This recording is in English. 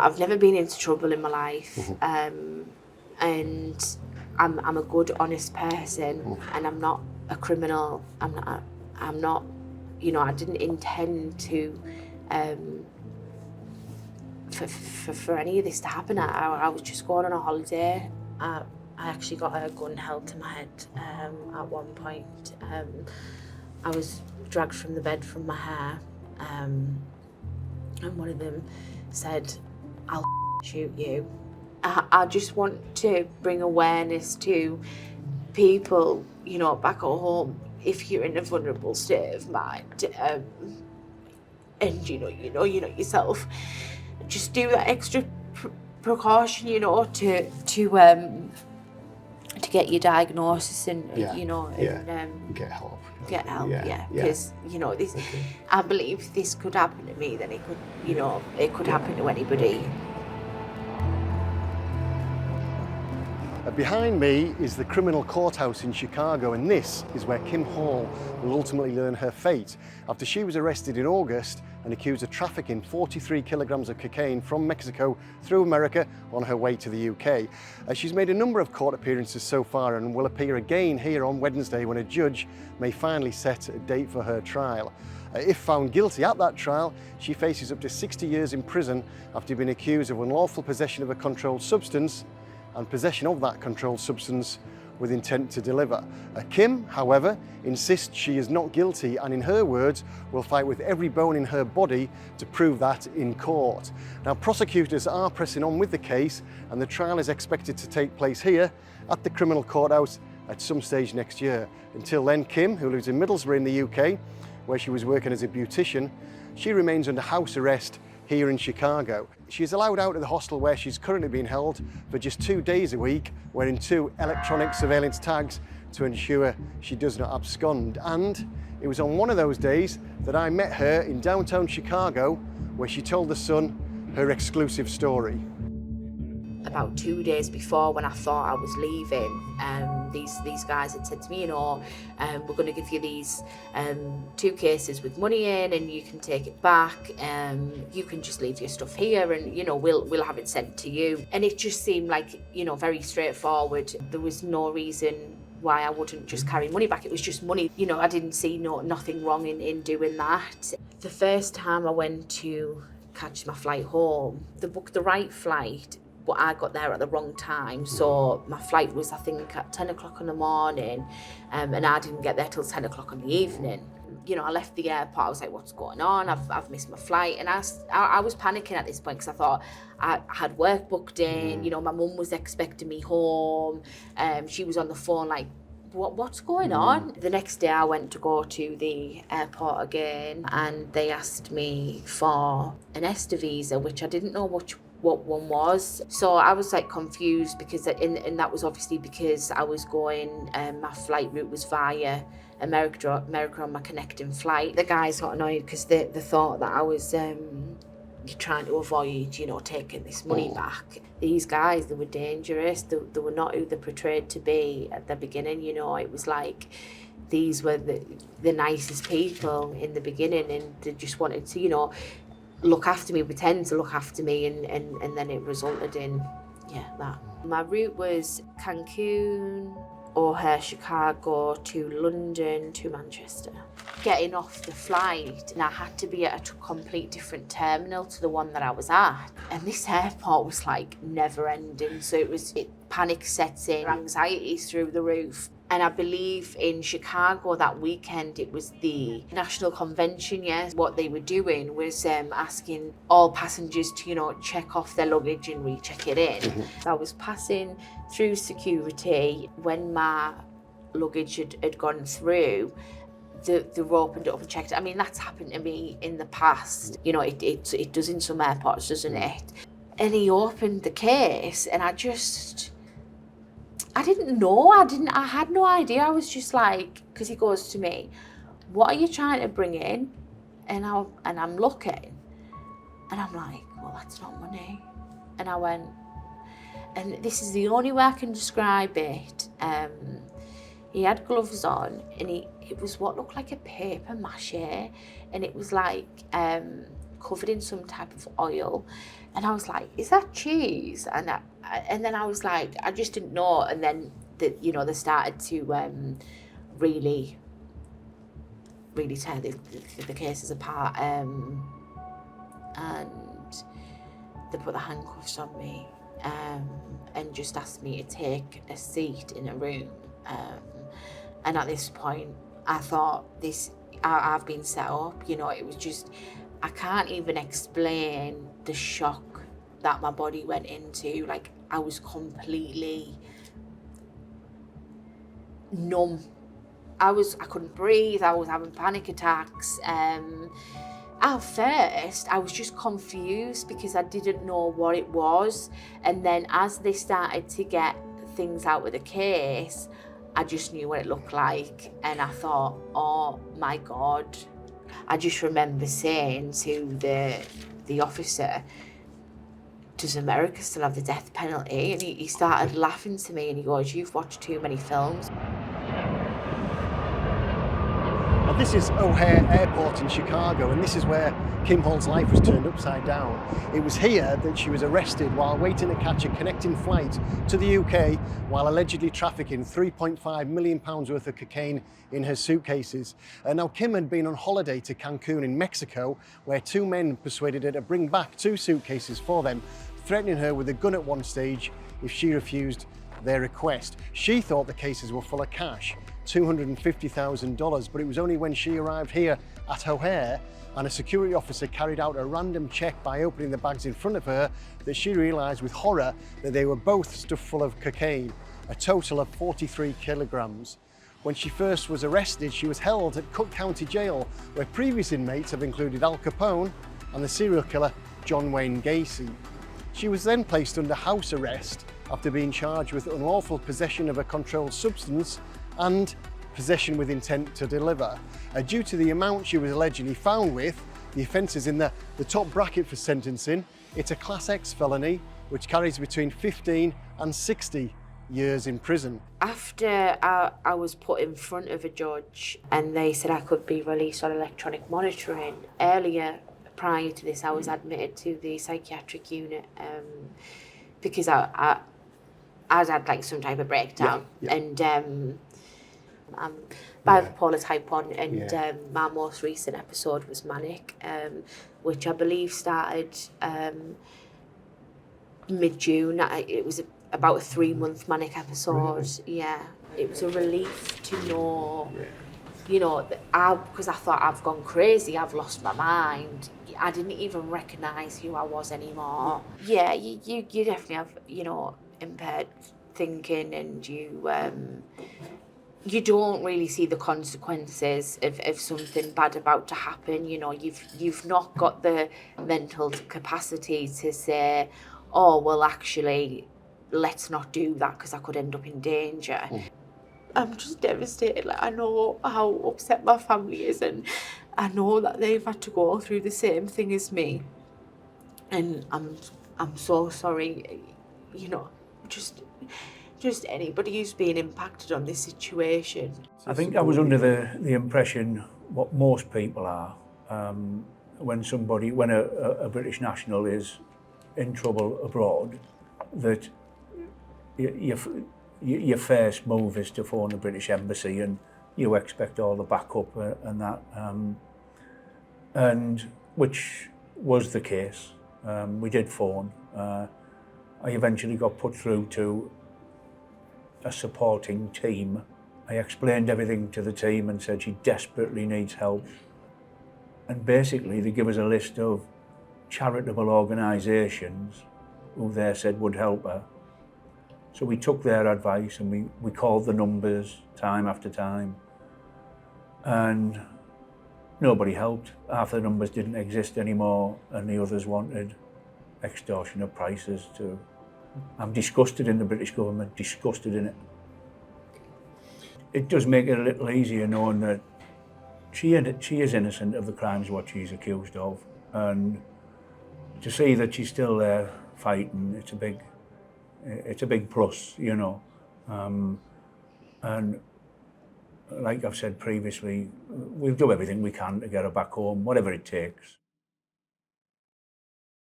I've never been into trouble in my life, and I'm a good, honest person, and I'm not a criminal. I'm not, you know, I didn't intend to, for any of this to happen. I was just going on a holiday. I actually got a gun held to my head at one point. I was dragged from the bed from my hair, and one of them said, "I'll shoot you." I just want to bring awareness to people, you know, back at home, if you're in a vulnerable state of mind, and you know yourself, just do that extra precaution, you know, to get your diagnosis and you know, and get help. Because you know this. Okay. I believe if this could happen to me, then it could, you know, it could happen to anybody. Behind me is the criminal courthouse in Chicago, and this is where Kim Hall will ultimately learn her fate after she was arrested in August and accused of trafficking 43 kilograms of cocaine from Mexico through America on her way to the UK. She's made a number of court appearances so far and will appear again here on Wednesday when a judge may finally set a date for her trial. If found guilty at that trial, she faces up to 60 years in prison after being accused of unlawful possession of a controlled substance and possession of that controlled substance with intent to deliver. Kim, however, insists she is not guilty and, in her words, will fight with every bone in her body to prove that in court. Now, prosecutors are pressing on with the case, and the trial is expected to take place here at the criminal courthouse at some stage next year. Until then, Kim, who lives in Middlesbrough in the UK, where she was working as a beautician, she remains under house arrest here in Chicago. She is allowed out of the hostel where she's currently being held for just 2 days a week, wearing 2 electronic surveillance tags to ensure she does not abscond. And it was on one of those days that I met her in downtown Chicago, where she told The Sun her exclusive story. About 2 days before, when I thought I was leaving, these guys had said to me, you know, we're going to give you these 2 cases with money in, and you can take it back. You can just leave your stuff here, and you know we'll have it sent to you. And it just seemed like, you know, very straightforward. There was no reason why I wouldn't just carry money back. It was just money. You know, I didn't see nothing wrong in doing that. The first time I went to catch my flight home, they booked the right flight, but I got there at the wrong time. So my flight was, I think, at 10 o'clock in the morning, and I didn't get there till 10 o'clock in the evening. You know, I left the airport, I was like, what's going on? I've missed my flight. And I was panicking at this point because I thought I had work booked in, you know, my mum was expecting me home. She was on the phone like, what's going on? The next day I went to go to the airport again, and they asked me for an ESTA visa, which I didn't know what one was. So I was like confused because, and that was obviously because I was going, my flight route was via America on my connecting flight. The guys got annoyed because they thought that I was trying to avoid, you know, taking this money back. These guys, they were dangerous. They were not who they portrayed to be at the beginning, you know. It was like these were the nicest people in the beginning, and they just wanted to, you know, look after me, pretend to look after me, and then it resulted in, that. My route was Cancun, O'Hare, Chicago, to London, to Manchester. Getting off the flight, and I had to be at a complete different terminal to the one that I was at. And this airport was like never ending. So panic sets in, anxiety through the roof. And I believe in Chicago that weekend, it was the National Convention, What they were doing was asking all passengers to, you know, check off their luggage and recheck it in. So I was passing through security. When my luggage had gone through, they opened it up and checked it. I mean, that's happened to me in the past. You know, it does in some airports, doesn't it? And he opened the case, and I didn't know. I had no idea. I was just like, because he goes to me, what are you trying to bring in? And I'm looking, and I'm like, well, that's not money. And I went, and this is the only way I can describe it. He had gloves on, and it was what looked like a paper mache, and it was like covered in some type of oil. And I was like, is that cheese? And then I was like, I just didn't know. And then, they started to really tear the cases apart. And they put the handcuffs on me and just asked me to take a seat in a room. And at this point, I thought, I've been set up. It was just, I can't even explain the shock that my body went into. Like, I was completely numb. I couldn't breathe. I was having panic attacks. At first, I was just confused because I didn't know what it was. And then as they started to get things out of the case, I just knew what it looked like. And I thought, oh my God. I just remember saying to the officer, does America still have the death penalty? And he started laughing to me and he goes, you've watched too many films. Now, this is O'Hare Airport in Chicago, and this is where Kim Hall's life was turned upside down. It was here that she was arrested while waiting to catch a connecting flight to the UK while allegedly trafficking £3.5 million worth of cocaine in her suitcases. Now, Kim had been on holiday to Cancun in Mexico, where two men persuaded her to bring back 2 suitcases for them, threatening her with a gun at one stage if she refused their request. She thought the cases were full of cash, $250,000, but it was only when she arrived here at O'Hare and a security officer carried out a random check by opening the bags in front of her that she realised with horror that they were both stuffed full of cocaine, a total of 43 kilograms. When she first was arrested, she was held at Cook County Jail, where previous inmates have included Al Capone and the serial killer John Wayne Gacy. She was then placed under house arrest after being charged with unlawful possession of a controlled substance and possession with intent to deliver. Due to the amount she was allegedly found with, the offence is in the top bracket for sentencing. It's a Class X felony, which carries between 15 and 60 years in prison. After I was put in front of a judge and they said I could be released on electronic monitoring, earlier, prior to this, I was admitted to the psychiatric unit because I had like some type of breakdown. Yeah. And I'm bipolar type 1, and my most recent episode was manic, which I believe started mid-June. It was about a 3-month manic episode. Really? Yeah, it was a relief to know, because I thought I've gone crazy, I've lost my mind. I didn't even recognise who I was anymore. Yeah, you definitely have, impaired thinking, and you don't really see the consequences of something bad about to happen. You've not got the mental capacity to say, oh, well, actually, let's not do that because I could end up in danger. I'm just devastated. Like, I know how upset my family is, and I know that they've had to go through the same thing as me. And I'm so sorry, just anybody who's been impacted on this situation. I think I was under the impression, what most people are, when a British national is in trouble abroad, that your first move is to phone the British Embassy and you expect all the backup and that, and which was the case. We did phone. I eventually got put through to a supporting team. I explained everything to the team and said she desperately needs help. And basically they give us a list of charitable organisations who they said would help her. So we took their advice and we called the numbers time after time, and nobody helped. Half the numbers didn't exist anymore and the others wanted extortionate prices to... I'm disgusted in the British government, disgusted in it. It does make it a little easier knowing that she is innocent of the crimes what she's accused of, and to see that she's still there fighting, it's a big plus, and like I've said previously, we'll do everything we can to get her back home, whatever it takes.